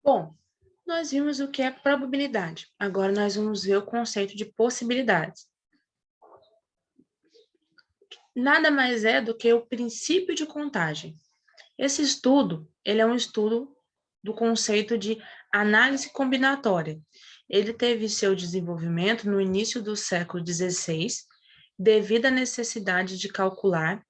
Bom, nós vimos o que é probabilidade. Agora nós vamos ver o conceito de possibilidades. Nada mais é do que o princípio de contagem. Esse estudo, ele é um estudo do conceito de análise combinatória. Ele teve seu desenvolvimento no início do século XVI, devido à necessidade de calcular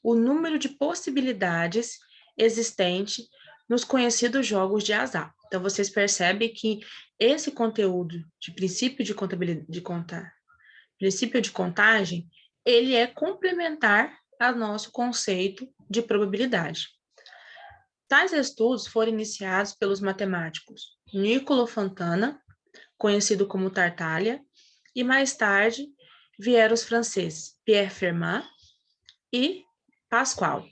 o número de possibilidades existente nos conhecidos jogos de azar. Então, vocês percebem que esse conteúdo de princípio de princípio de contagem, ele é complementar ao nosso conceito de probabilidade. Tais estudos foram iniciados pelos matemáticos Niccolò Fontana, conhecido como Tartaglia, e mais tarde vieram os franceses Pierre Fermat e Pascal.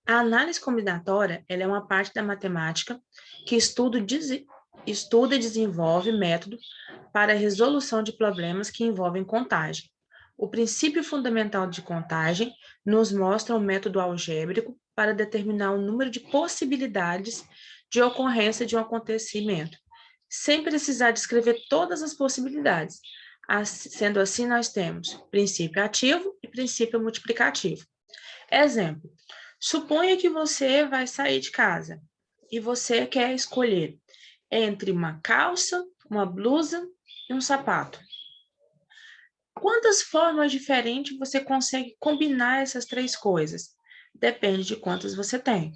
A análise combinatória ela é uma parte da matemática que estuda e desenvolve método para a resolução de problemas que envolvem contagem. O princípio fundamental de contagem nos mostra um método algébrico para determinar o número de possibilidades de ocorrência de um acontecimento, sem precisar descrever todas as possibilidades. Sendo assim, nós temos princípio ativo e princípio multiplicativo. Exemplo, suponha que você vai sair de casa e você quer escolher entre uma calça, uma blusa e um sapato. Quantas formas diferentes você consegue combinar essas três coisas? Depende de quantas você tem.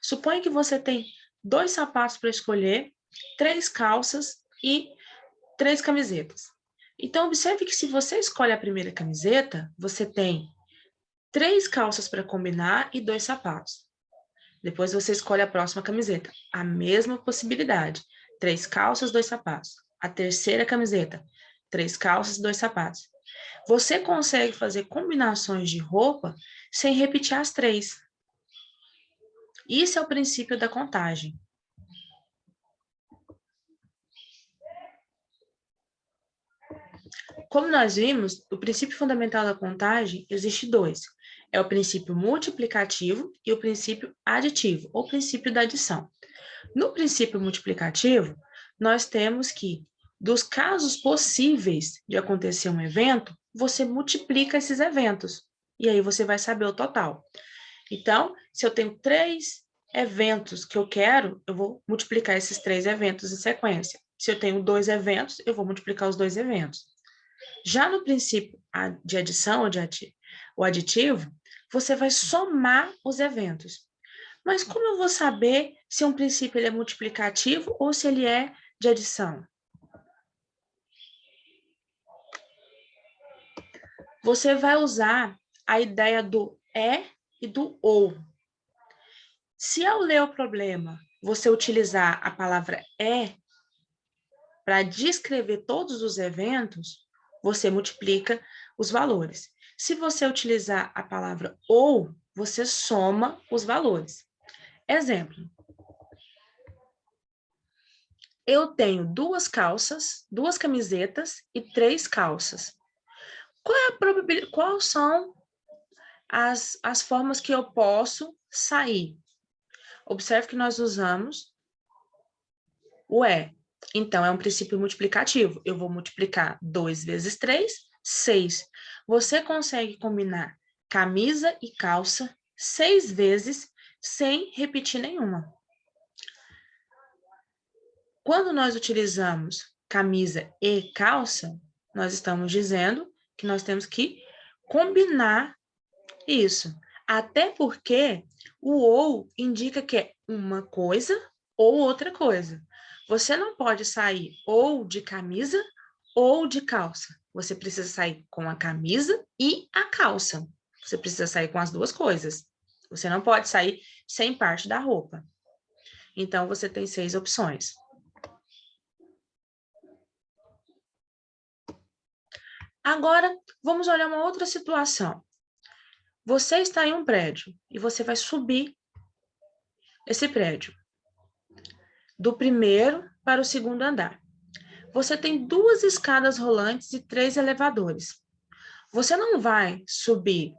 Suponha que você tem 2 sapatos para escolher, 3 calças e 3 camisetas. Então, observe que se você escolhe a primeira camiseta, você tem 3 calças para combinar e 2 sapatos. Depois você escolhe a próxima camiseta. A mesma possibilidade. 3 calças, 2 sapatos. A terceira camiseta. 3 calças, 2 sapatos. Você consegue fazer combinações de roupa sem repetir as 3. Isso é o princípio da contagem. Como nós vimos, o princípio fundamental da contagem existe 2. É o princípio multiplicativo e o princípio aditivo, ou princípio da adição. No princípio multiplicativo, nós temos que, dos casos possíveis de acontecer um evento, você multiplica esses eventos, e aí você vai saber o total. Então, se eu tenho 3 eventos que eu quero, eu vou multiplicar esses 3 eventos em sequência. Se eu tenho 2 eventos, eu vou multiplicar os 2 eventos. Já no princípio de adição ou aditivo, você vai somar os eventos. Mas como eu vou saber se um princípio ele é multiplicativo ou se ele é de adição? Você vai usar a ideia do e do ou. Se ao ler o problema, você utilizar a palavra para descrever todos os eventos, você multiplica os valores. Se você utilizar a palavra ou, você soma os valores. Exemplo. Eu tenho 2 calças, 2 camisetas e 3 calças. Qual é a probabilidade? Quais são as formas que eu posso sair? Observe que nós usamos o é. Então, é um princípio multiplicativo. Eu vou multiplicar 2 vezes 3, 6. Você consegue combinar camisa e calça 6 vezes sem repetir nenhuma. Quando nós utilizamos camisa e calça, nós estamos dizendo que nós temos que combinar isso. Até porque o ou indica que é uma coisa ou outra coisa. Você não pode sair ou de camisa ou de calça. Você precisa sair com a camisa e a calça. Você precisa sair com as duas coisas. Você não pode sair sem parte da roupa. Então, você tem 6 opções. Agora, vamos olhar uma outra situação. Você está em um prédio e você vai subir esse prédio, do primeiro para o segundo andar. Você tem 2 escadas rolantes e 3 elevadores. Você não vai subir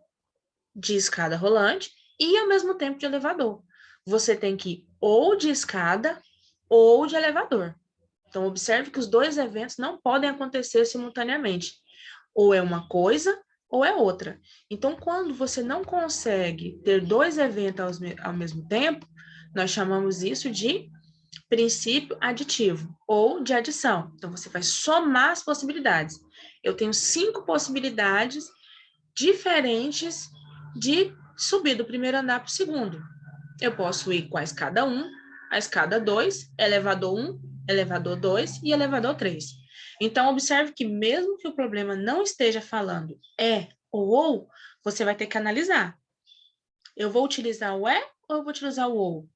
de escada rolante e ao mesmo tempo de elevador. Você tem que ir ou de escada ou de elevador. Então, observe que os dois eventos não podem acontecer simultaneamente. Ou é uma coisa ou é outra. Então, quando você não consegue ter dois eventos ao mesmo tempo, nós chamamos isso de princípio aditivo ou de adição. Então, você vai somar as possibilidades. Eu tenho 5 possibilidades diferentes de subir do primeiro andar para o segundo. Eu posso ir com a escada 1, a escada 2, elevador 1, elevador 2 e elevador 3. Então, observe que mesmo que o problema não esteja falando é ou, você vai ter que analisar. Eu vou utilizar o é ou eu vou utilizar o ou?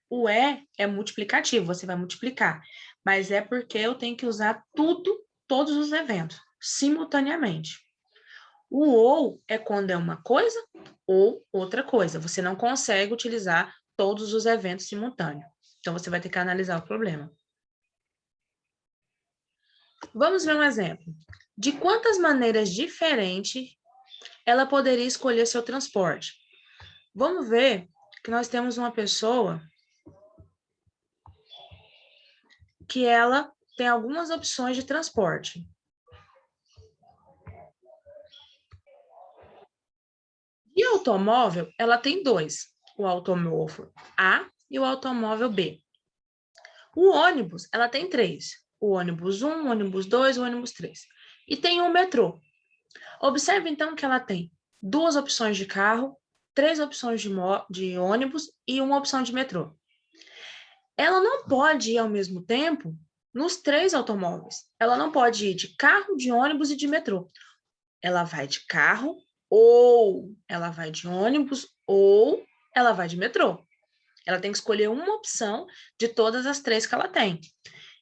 O é multiplicativo, você vai multiplicar, mas é porque eu tenho que usar tudo, todos os eventos, simultaneamente. O ou é quando é uma coisa ou outra coisa. Você não consegue utilizar todos os eventos simultâneos. Então, você vai ter que analisar o problema. Vamos ver um exemplo. De quantas maneiras diferentes ela poderia escolher seu transporte? Vamos ver que nós temos uma pessoa que ela tem algumas opções de transporte. De automóvel, ela tem dois, o automóvel A e o automóvel B. O ônibus, ela tem três, o ônibus 1, o ônibus 2, o ônibus 3. E tem um metrô. Observe, então, que ela tem duas opções de carro, três opções de ônibus e uma opção de metrô. Ela não pode ir ao mesmo tempo nos três automóveis. Ela não pode ir de carro, de ônibus e de metrô. Ela vai de carro, ou ela vai de ônibus, ou ela vai de metrô. Ela tem que escolher uma opção de todas as três que ela tem.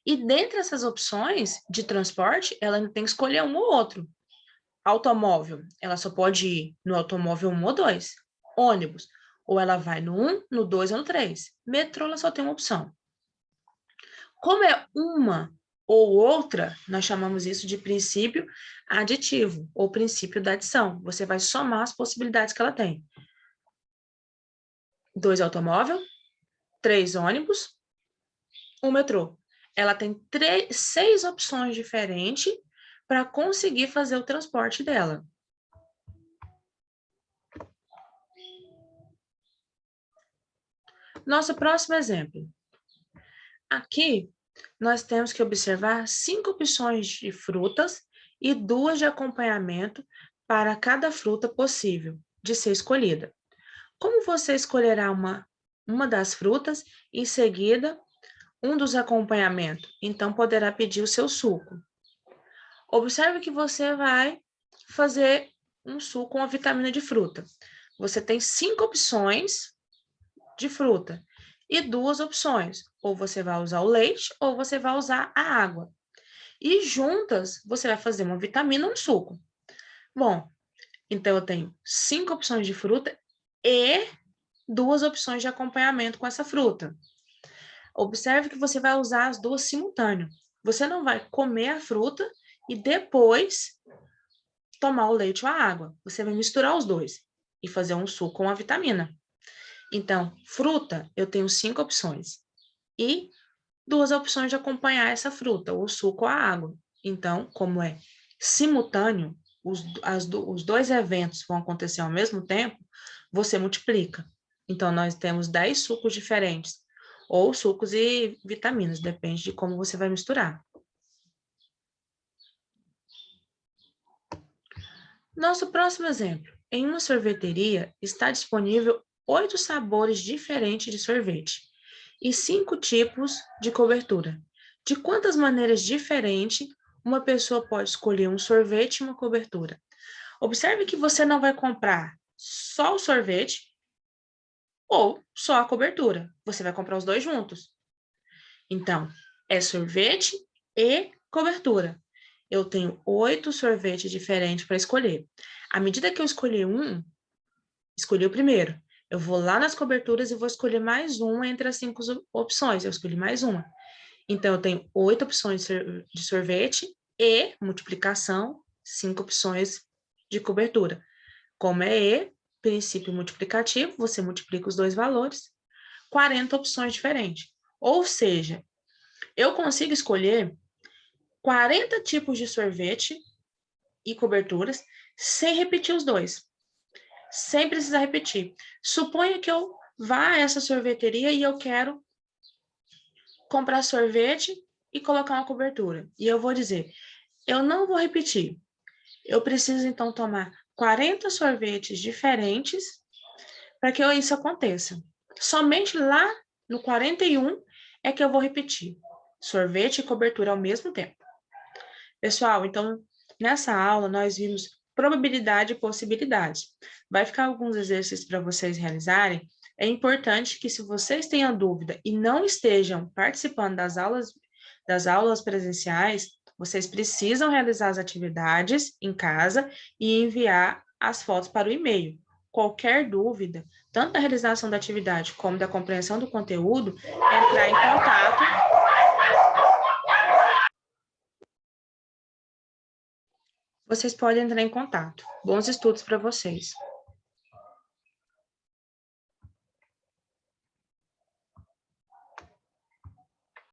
E dentre essas opções de transporte, ela tem que escolher um ou outro. Automóvel, ela só pode ir no automóvel 1 ou 2. Ônibus, ou ela vai no 1, no 2 ou no 3. Metrô, ela só tem uma opção. Como é uma ou outra, nós chamamos isso de princípio aditivo, ou princípio da adição. Você vai somar as possibilidades que ela tem. 2 automóvel, 3 ônibus, 1 metrô. Ela tem 6 opções diferentes para conseguir fazer o transporte dela. Nosso próximo exemplo. Aqui, nós temos que observar 5 opções de frutas e 2 de acompanhamento para cada fruta possível de ser escolhida. Como você escolherá uma das frutas e, em seguida, um dos acompanhamentos? Então, poderá pedir o seu suco. Observe que você vai fazer um suco com a vitamina de fruta. Você tem 5 opções de fruta e 2 opções. Ou você vai usar o leite ou você vai usar a água. E juntas, você vai fazer uma vitamina ou um suco. Bom, então eu tenho 5 opções de fruta e 2 opções de acompanhamento com essa fruta. Observe que você vai usar as duas simultâneo. Você não vai comer a fruta e depois tomar o leite ou a água. Você vai misturar os dois e fazer um suco com a vitamina. Então, fruta, eu tenho 5 opções. E 2 opções de acompanhar essa fruta, o suco ou a água. Então, como é simultâneo, os 2 eventos vão acontecer ao mesmo tempo, você multiplica. Então, nós temos 10 sucos diferentes, ou sucos e vitaminas, depende de como você vai misturar. Nosso próximo exemplo. Em uma sorveteria, está disponível 8 sabores diferentes de sorvete e 5 tipos de cobertura. De quantas maneiras diferentes uma pessoa pode escolher um sorvete e uma cobertura? Observe que você não vai comprar só o sorvete ou só a cobertura. Você vai comprar os dois juntos. Então, é sorvete e cobertura. Eu tenho 8 sorvetes diferentes para escolher. À medida que eu escolher um, escolhi o primeiro. Eu vou lá nas coberturas e vou escolher mais uma entre as 5 opções. Eu escolhi mais uma. Então, eu tenho 8 opções de sorvete e multiplicação, 5 opções de cobertura. Como é E, princípio multiplicativo, você multiplica os dois valores, 40 opções diferentes. Ou seja, eu consigo escolher 40 tipos de sorvete e coberturas sem repetir os dois, sem precisar repetir. Suponha que eu vá a essa sorveteria e eu quero comprar sorvete e colocar uma cobertura. E eu vou dizer, eu não vou repetir. Eu preciso, então, tomar 40 sorvetes diferentes para que isso aconteça. Somente lá no 41 é que eu vou repetir sorvete e cobertura ao mesmo tempo. Pessoal, então, nessa aula nós vimos probabilidade e possibilidade. Vai ficar alguns exercícios para vocês realizarem. É importante que, se vocês tenham dúvida e não estejam participando das aulas presenciais, vocês precisam realizar as atividades em casa e enviar as fotos para o e-mail. Qualquer dúvida, tanto da realização da atividade como da compreensão do conteúdo, entrar em contato. Vocês podem entrar em contato. Bons estudos para vocês.